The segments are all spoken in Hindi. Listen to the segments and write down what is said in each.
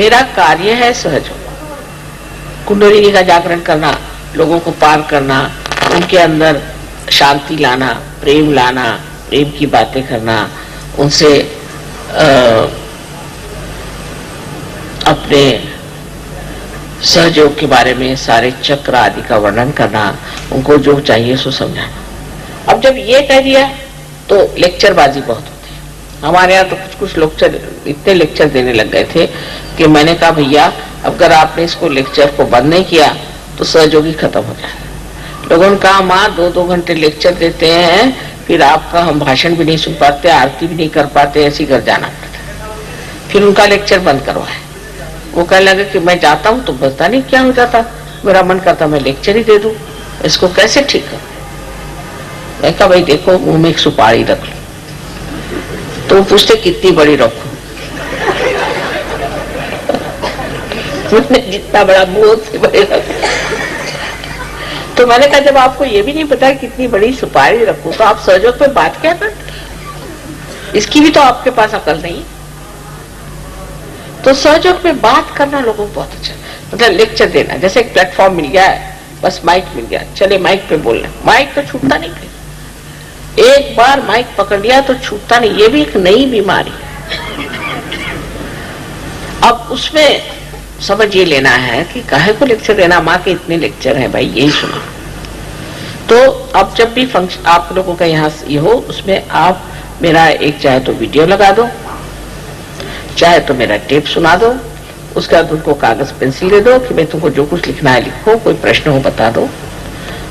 मेरा कार्य है सहयोग, कुंडलिनी का जागरण करना, लोगों को पार करना, उनके अंदर शांति लाना, प्रेम लाना, प्रेम की बातें करना, उनसे अपने सहयोग के बारे में सारे चक्र आदि का वर्णन करना, उनको जो चाहिए सो समझाना। अब जब ये कह दिया तो लेक्चरबाजी बहुत होती है। हमारे यहाँ तो कुछ लेक्चर, इतने लेक्चर देने लग गए थे कि मैंने कहा भैया अगर आपने इसको लेक्चर को बंद नहीं किया तो सहयोगी खत्म हो जाए। लोगों ने कहा माँ 2-2 घंटे लेक्चर देते हैं, फिर आपका हम भाषण भी नहीं सुन पाते, आरती भी नहीं कर पाते, ऐसी घर जाना पड़ता। फिर उनका लेक्चर बंद करवाए। वो कहने लगे कि मैं जाता हूँ तो पता नहीं क्या हो जाता, मेरा मन करता मैं लेक्चर ही दे दूं, इसको कैसे ठीक कर। मैं कहा भाई देखो मुंह में एक सुपारी रख लो, तो वो पूछते कितनी बड़ी रखो। जितना बड़ा मुंह से बड़े रखो। तो मैंने कहा जब आपको ये भी नहीं पता कितनी बड़ी सुपारी रखो तो आप सहयोग पे बात क्या करते, इसकी भी तो आपके पास अकल नहीं। तो सहयोग में बात करना लोगों को बहुत अच्छा, मतलब लेक्चर देना, जैसे एक प्लेटफॉर्म मिल गया है, बस माइक मिल गया, चले माइक पे बोलना, माइक तो छूटता नहीं, एक बार माइक पकड़ लिया तो छूटता नहीं, ये भी एक नई बीमारी है। अब उसमें समझ ये लेना है कि काहे को लेक्चर देना, माँ के इतने लेक्चर हैं भाई यही सुना। तो अब जब भी फंक्शन आप लोगों का यहाँ ये हो, उसमें आप मेरा एक चाहे तो वीडियो लगा दो, चाहे तो मेरा टेप सुना दो, उसके बाद उनको कागज पेंसिल दे दो कि मैं तुमको जो कुछ लिखना है लिखो, कोई प्रश्न हो बता दो,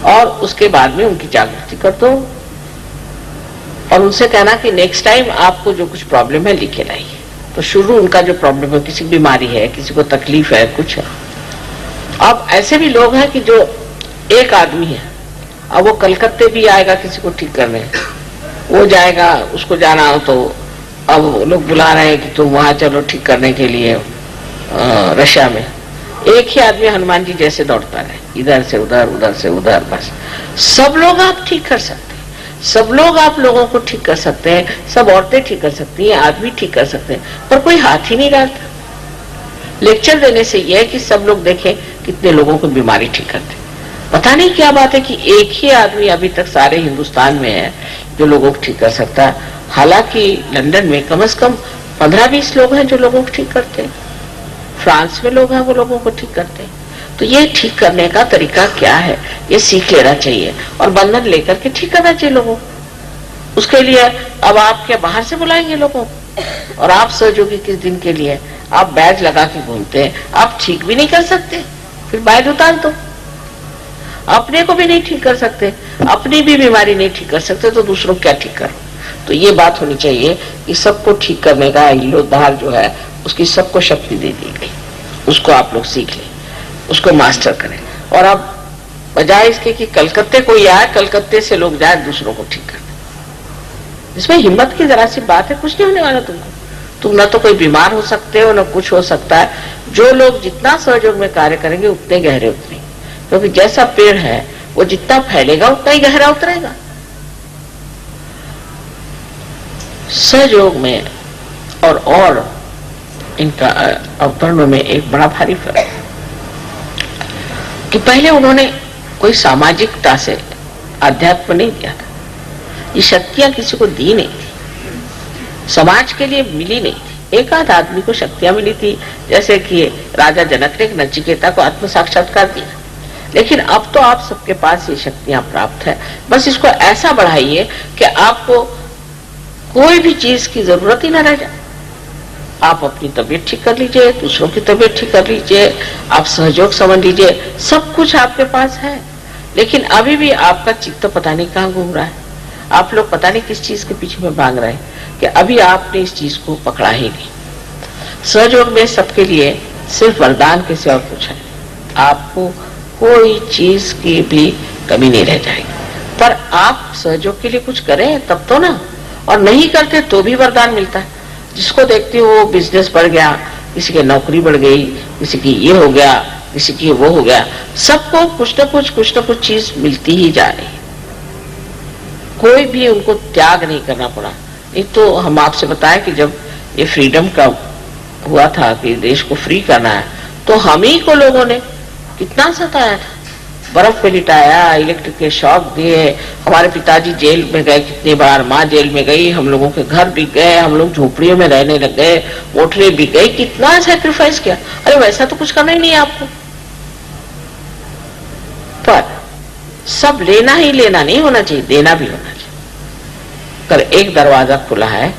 और उसके बाद में उनकी जागृति कर दो और उनसे कहना कि नेक्स्ट टाइम आपको जो कुछ प्रॉब्लम है लिखे लाइए। तो शुरू उनका जो प्रॉब्लम है, किसी की बीमारी है, किसी को तकलीफ है, कुछ है। अब ऐसे भी लोग हैं कि जो एक आदमी है, अब वो कलकत्ते भी आएगा किसी को ठीक करने, वो जाएगा, उसको जाना हो तो अब लोग बुला रहे हैं कि तुम वहां चलो ठीक करने के लिए रशिया में। एक ही आदमी हनुमान जी जैसे दौड़ता रहे, इधर से उधर, उधर से उधर, बस। सब लोग आप ठीक कर सकते हैं, सब लोग आप लोगों को ठीक कर सकते हैं, सब औरतें ठीक कर सकती हैं, आदमी ठीक कर सकते हैं, पर कोई हाथ ही नहीं डालता। लेक्चर देने से यह है कि सब लोग देखें कितने लोगों को बीमारी ठीक करते। पता नहीं क्या बात है कि एक ही आदमी अभी तक सारे हिंदुस्तान में है जो लोगों को ठीक कर सकता है। हालांकि लंदन में कम से कम 15-20 लोग हैं जो लोगों को ठीक करते हैं, फ्रांस में लोग हैं वो लोगों को ठीक करते हैं। तो ये ठीक करने का तरीका क्या है, ये सीख लेना चाहिए और बंधन लेकर के ठीक करना चाहिए लोगों को। उसके लिए अब आप क्या बाहर से बुलाएंगे लोगों को, और आप सहयोगी किस दिन के लिए आप बैज लगा के घूमते हैं, आप ठीक भी नहीं कर सकते, फिर बैज उतार दो। अपने को भी नहीं ठीक कर सकते, अपनी भी बीमारी नहीं ठीक कर सकते, तो दूसरों को क्या ठीक करो। तो ये बात होनी चाहिए कि सबको ठीक करने का इल्लोद्धार जो है उसकी सबको शक्ति दे दी गई, उसको आप लोग सीख लें, उसको मास्टर करें। और अब बजाय इसके कि कलकत्ते कोई आए, कलकत्ते से लोग जाए दूसरों को ठीक करने, इसमें हिम्मत की जरा सी बात है, कुछ नहीं होने वाला तुमको। तुम न तो कोई बीमार हो सकते हो, न कुछ हो सकता है। जो लोग जितना सहयोग में कार्य करेंगे उतने गहरे उतरेंगे, क्योंकि जैसा पेड़ है वो जितना फैलेगा उतना ही गहरा उतरेगा। सहयोग में और इनका अवतरणों में एक बड़ा भारी फर्क है कि पहले उन्होंने कोई सामाजिकता से अध्यात्म नहीं दिया था, ये शक्तियां किसी को दी नहीं थी, समाज के लिए मिली नहीं थी। एक आध आदमी को शक्तियां मिली थी, जैसे कि राजा जनक ने नचिकेता को आत्म साक्षात्कार दिया। लेकिन अब तो आप सबके पास ये शक्तियां प्राप्त है, बस इसको ऐसा बढ़ाइए कि आपको कोई भी चीज की जरूरत ही ना रह जाए। आप अपनी तबीयत ठीक कर लीजिए, दूसरों की तबीयत ठीक कर लीजिए, आप सहयोग समझ लीजिए, सब कुछ आपके पास है। लेकिन अभी भी आपका चित्त पता नहीं कहाँ घूम रहा है, आप लोग पता नहीं किस चीज के पीछे में भाग रहे हैं कि अभी आपने इस चीज को पकड़ा ही नहीं। सहयोग में सबके लिए सिर्फ वरदान के सिवा कुछ है, आपको कोई चीज की भी कमी नहीं रह जाएगी। पर आप सहयोग के लिए कुछ करें तब तो ना, और नहीं करते तो भी वरदान मिलता है। जिसको देखते हो वो बिजनेस बढ़ गया, किसी की नौकरी बढ़ गई, किसी की ये हो गया, किसी की वो हो गया, सबको कुछ न कुछ चीज मिलती ही जा रही है। कोई भी उनको त्याग नहीं करना पड़ा। नहीं तो हम आपसे बताएं कि जब ये फ्रीडम का हुआ था कि देश को फ्री करना है, तो हम ही को लोगों ने कितना सताया था, बर्फ पे लिटाया, इलेक्ट्रिक के शॉक दिए, हमारे पिताजी जेल में गए कितनी बार, माँ जेल में गई, हम लोगों के घर बिक गए, हम लोग झोपड़ियों में रहने लग गए, मोटरें बिक गई, कितना सैक्रिफाइस किया। अरे वैसा तो कुछ करना ही नहीं है आपको, पर सब लेना ही लेना नहीं होना चाहिए, देना भी होना चाहिए। अगर एक दरवाजा खुला है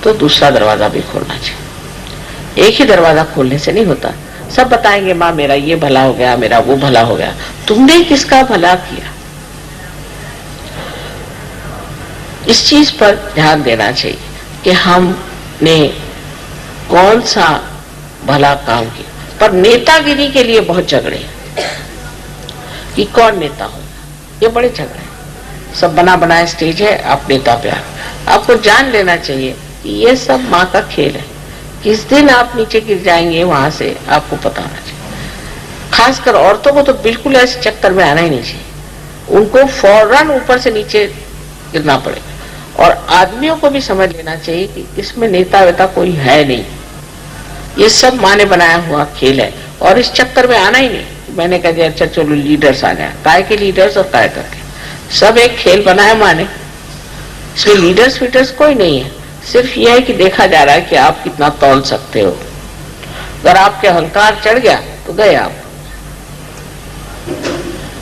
तो दूसरा दरवाजा भी खोलना चाहिए। एक ही दरवाजा खोलने से नहीं होता। सब बताएंगे माँ मेरा ये भला हो गया, मेरा वो भला हो गया, तुमने किसका भला किया? इस चीज पर ध्यान देना चाहिए कि हमने कौन सा भला काम किया। पर नेतागिरी के लिए बहुत झगड़े कि कौन नेता हो, ये बड़े झगड़े। सब बना बनाया स्टेज है, आप नेता पे आपको जान लेना चाहिए कि ये सब माँ का खेल है। किस दिन आप नीचे गिर जाएंगे वहां से आपको पता होना चाहिए। खासकर औरतों को तो बिल्कुल ऐसे चक्कर में आना ही नहीं चाहिए, उनको फौरन ऊपर से नीचे गिरना पड़ेगा। और आदमियों को भी समझ लेना चाहिए कि इसमें नेता वेता कोई है नहीं, ये सब माँ ने बनाया हुआ खेल है। और इस चक्कर में आना ही नहीं। मैंने कह दिया अच्छा चलो लीडर्स आ गया, काय के लीडर्स और काय करके सब एक खेल बनाया माँ ने, इसमें लीडर्स वीडर्स कोई नहीं है। सिर्फ यह है कि देखा जा रहा है कि आप कितना तौल सकते हो। अगर आपके अहंकार चढ़ गया तो गए आप,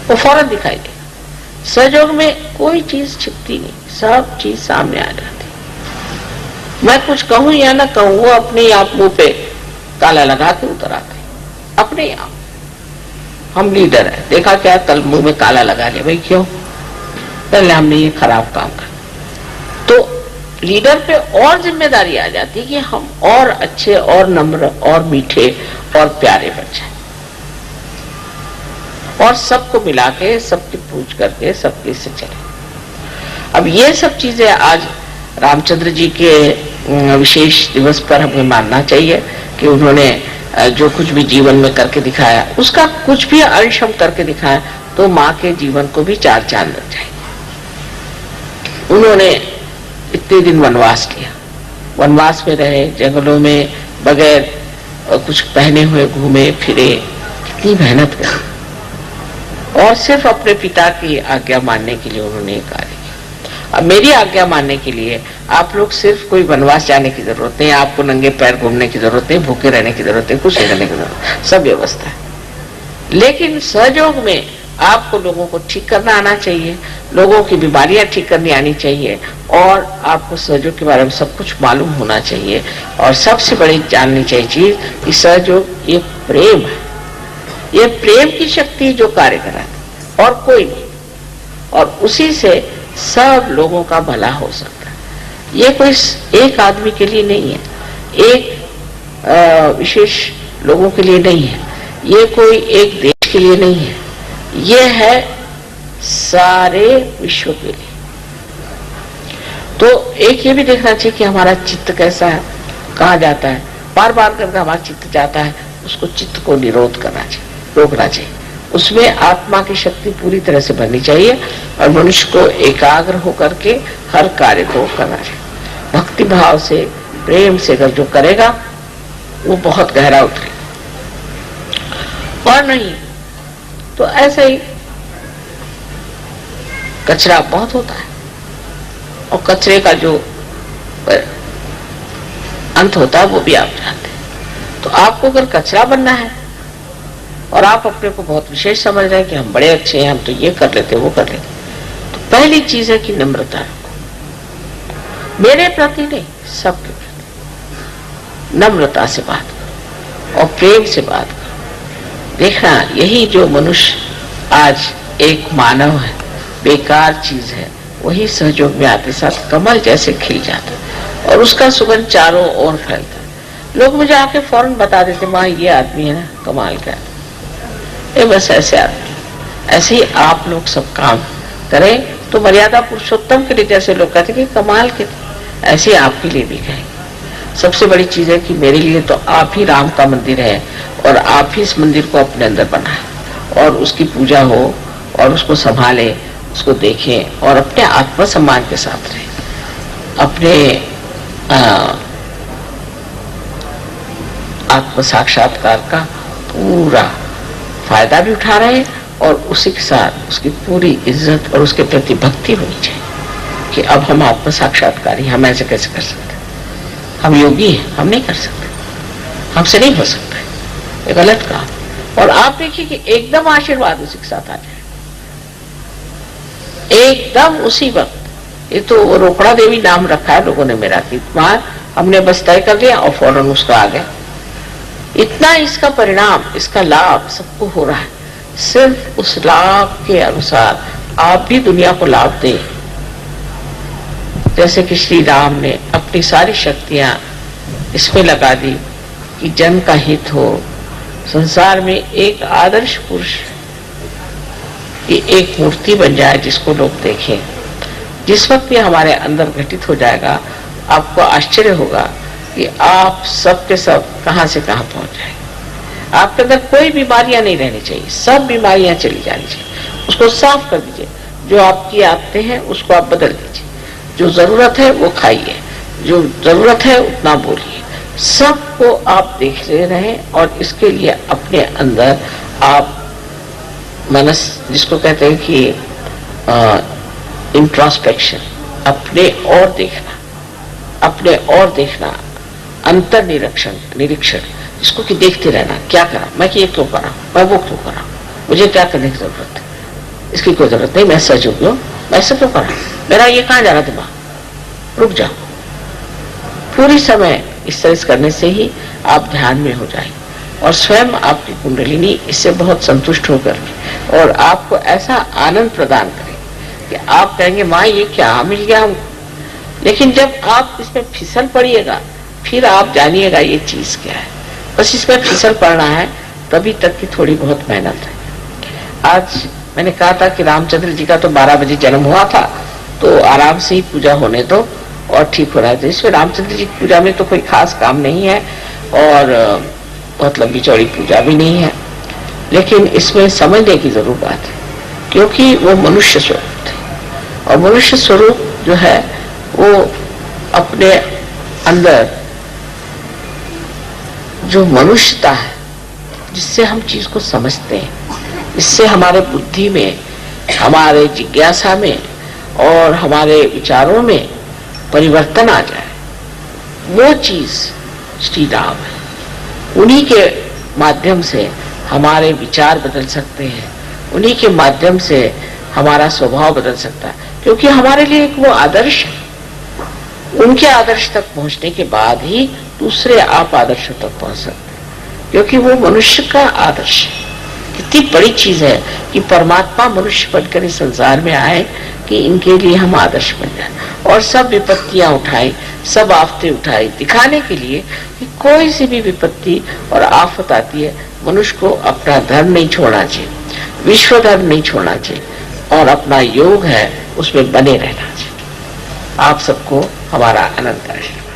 वो फौरन दिखाई दे। सहयोग में कोई चीज छिपती नहीं, सब चीज सामने आ जाती। मैं कुछ कहूं या ना कहूं, वो अपने आप मुंह पे ताला लगा के उतर आते अपने आप। हम लीडर है, देखा क्या कल मुंह में ताला लगा लिया, भाई क्यों? पहले हमने ये खराब काम कर। तो लीडर पे और जिम्मेदारी आ जाती है कि हम और अच्छे और नम्र और मीठे और प्यारे बन जाए और सबको मिला के सबकी पूछ करके सबके से चले। अब ये सब चीजें आज रामचंद्र जी के विशेष दिवस पर हमें मानना चाहिए कि उन्होंने जो कुछ भी जीवन में करके दिखाया, उसका कुछ भी अंश हम करके दिखाया तो माँ के जीवन को भी चार चांद लग जाएंगे। उन्होंने इतने दिन वनवास किया, वनवास में रहे, जंगलों में बगैर कुछ पहने हुए घूमे फिरे, कितनी मेहनत करी और सिर्फ अपने पिता की आज्ञा मानने के लिए उन्होंने कार्य किया। अब मेरी आज्ञा मानने के लिए आप लोग सिर्फ कोई वनवास जाने की जरूरत नहीं, आपको नंगे पैर घूमने की जरूरत नहीं, भूखे रहने की जरूरत नहीं, कुछ नहीं करने की जरूरत, सब व्यवस्था है। लेकिन सहयोग में आपको लोगों को ठीक करना आना चाहिए, लोगों की बीमारियां ठीक करनी आनी चाहिए और आपको सहयोग के बारे में सब कुछ मालूम होना चाहिए। और सबसे बड़ी जाननी चाहिए चीज कि सहयोग ये प्रेम है, ये प्रेम की शक्ति जो कार्य कराती और कोई नहीं, और उसी से सब लोगों का भला हो सकता है। ये कोई एक आदमी के लिए नहीं है, एक विशेष लोगों के लिए नहीं है, ये कोई एक देश के लिए नहीं है, ये है सारे विश्व के लिए। तो एक ये भी देखना चाहिए कि हमारा चित्त कैसा है, कहाँ जाता है। बार बार करके हमारा चित्त जाता है, उसको चित्त को निरोध करना चाहिए, रोकना चाहिए। उसमें आत्मा की शक्ति पूरी तरह से भरनी चाहिए और मनुष्य को एकाग्र होकर के हर कार्य को करना चाहिए। भक्ति भाव से, प्रेम से अगर जो करेगा वो बहुत गहरा उतरेगा, और नहीं तो ऐसे ही कचरा बहुत होता है और कचरे का जो अंत होता है वो भी आप जानते हैं। तो आपको अगर कचरा बनना है और आप अपने को बहुत विशेष समझ रहे हैं कि हम बड़े अच्छे हैं, हम तो ये कर लेते वो कर लेते, तो पहली चीज है कि नम्रता रखो, मेरे प्रति नहीं सबके प्रति नम्रता से बात करो और प्रेम से बात करो। देखना यही जो मनुष्य आज एक मानव है, बेकार चीज है, वही सहयोग में आते साथ कमल जैसे खिल जाता है और उसका सुगंध चारों ओर फैलता है। लोग मुझे आके फौरन बता देते माँ ये आदमी है ना कमाल का, ये बस ऐसे आदमी। ऐसे ही आप लोग सब काम करें तो मर्यादा पुरुषोत्तम के लिए जैसे लोग कहते कि कमाल के, ऐसे आपके लिए भी कहेंगे। सबसे बड़ी चीज है कि मेरे लिए तो आप ही राम का मंदिर है और आप ही इस मंदिर को अपने अंदर बनाए और उसकी पूजा हो और उसको संभाले, उसको देखें और अपने आत्मसम्मान के साथ रहे, अपने आत्म साक्षात्कार का पूरा फायदा भी उठा रहे हैं और उसी के साथ उसकी पूरी इज्जत और उसके प्रति भक्ति होनी चाहिए कि अब हम आत्म साक्षात्कारी, हम ऐसे कैसे कर सकते, हम योगी हैं, हम नहीं कर सकते, हमसे नहीं हो सकता, ये गलत काम। और आप देखिए कि एकदम आशीर्वाद उसी के साथ आ जाए, एकदम उसी वक्त। ये तो रोकड़ा देवी नाम रखा है लोगों ने मेरा कि वहां हमने बस तय कर दिया और फौरन उसका आ गया। इतना इसका परिणाम, इसका लाभ सबको हो रहा है। सिर्फ उस लाभ के अनुसार आप भी दुनिया को लाभ दें। जैसे कि श्री राम ने अपनी सारी शक्तियां इसमें लगा दी कि जन का हित हो, संसार में एक आदर्श पुरुष की एक मूर्ति बन जाए जिसको लोग देखें। जिस वक्त ये हमारे अंदर घटित हो जाएगा, आपको आश्चर्य होगा कि आप सब के सब कहां से कहां पहुंच जाए। आपके अंदर कोई बीमारियां नहीं रहनी चाहिए, सब बीमारियां चली जानी चाहिए। उसको साफ कर दीजिए। जो आपकी आदतें हैं उसको आप बदल दीजिए। जो जरूरत है वो खाइए, जो जरूरत है उतना बोलिए। सबको आप देख ले रहे हैं और इसके लिए अपने अंदर आप मनस, जिसको कहते हैं कि इंट्रोस्पेक्शन, अपने और देखना, अपने और देखना, अंतर निरीक्षण, जिसको कि देखते रहना, क्या करा मैं, कि ये क्यों करा, मैं वो क्यों करा, मुझे क्या करने की जरूरत है, इसकी कोई जरूरत नहीं, मैं सच हूं, मैं ऐसा क्यों करा, मेरा ये कहां जा रहा दिमाग, रुक जाओ। पूरी समय इस तरह करने से ही आप ध्यान में हो जाएंगे और स्वयं आपकी कुंडलिनी इससे बहुत संतुष्ट होकर और आपको ऐसा आनंद प्रदान करे कि आप कहेंगे माँ ये क्या मिल गया हमको। लेकिन जब आप इसमें फिसल पड़िएगा फिर आप जानिएगा ये चीज क्या है। बस इसमें फिसल पड़ना है, तभी तक की थोड़ी बहुत मेहनत है। आज मैंने कहा था कि रामचंद्र जी का तो 12 बजे जन्म हुआ था, तो आराम से ही पूजा होने दो और ठीक हो रहा है। तो इसमें रामचंद्र जी की पूजा में तो कोई खास काम नहीं है और बहुत लंबी चौड़ी पूजा भी नहीं है, लेकिन इसमें समझने की जरूर बात है क्योंकि वो मनुष्य स्वरूप थे और मनुष्य स्वरूप जो है वो अपने अंदर जो मनुष्यता है जिससे हम चीज को समझते हैं, इससे हमारे बुद्धि में, हमारे जिज्ञासा में और हमारे विचारों में परिवर्तन आ जाए, वो चीज श्री राम है। उन्हीं के माध्यम से हमारे विचार बदल सकते हैं, उन्हीं के माध्यम से हमारा स्वभाव बदल सकता है, क्योंकि हमारे लिए एक वो आदर्श है। उनके आदर्श तक पहुंचने के बाद ही दूसरे आप आदर्शों तक पहुंच सकते हैं, क्योंकि वो मनुष्य का आदर्श है। कितनी बड़ी चीज है कि परमात्मा मनुष्य बनकर इस संसार में आए कि इनके लिए हम आदर्श बन जाए और सब विपत्तियां उठाए, सब आफतें उठाए, दिखाने के लिए कि कोई सी भी विपत्ति और आफत आती है, मनुष्य को अपना धर्म नहीं छोड़ना चाहिए, विश्व धर्म नहीं छोड़ना चाहिए और अपना योग है उसमें बने रहना चाहिए। आप सबको हमारा अनंत आशीर्वाद।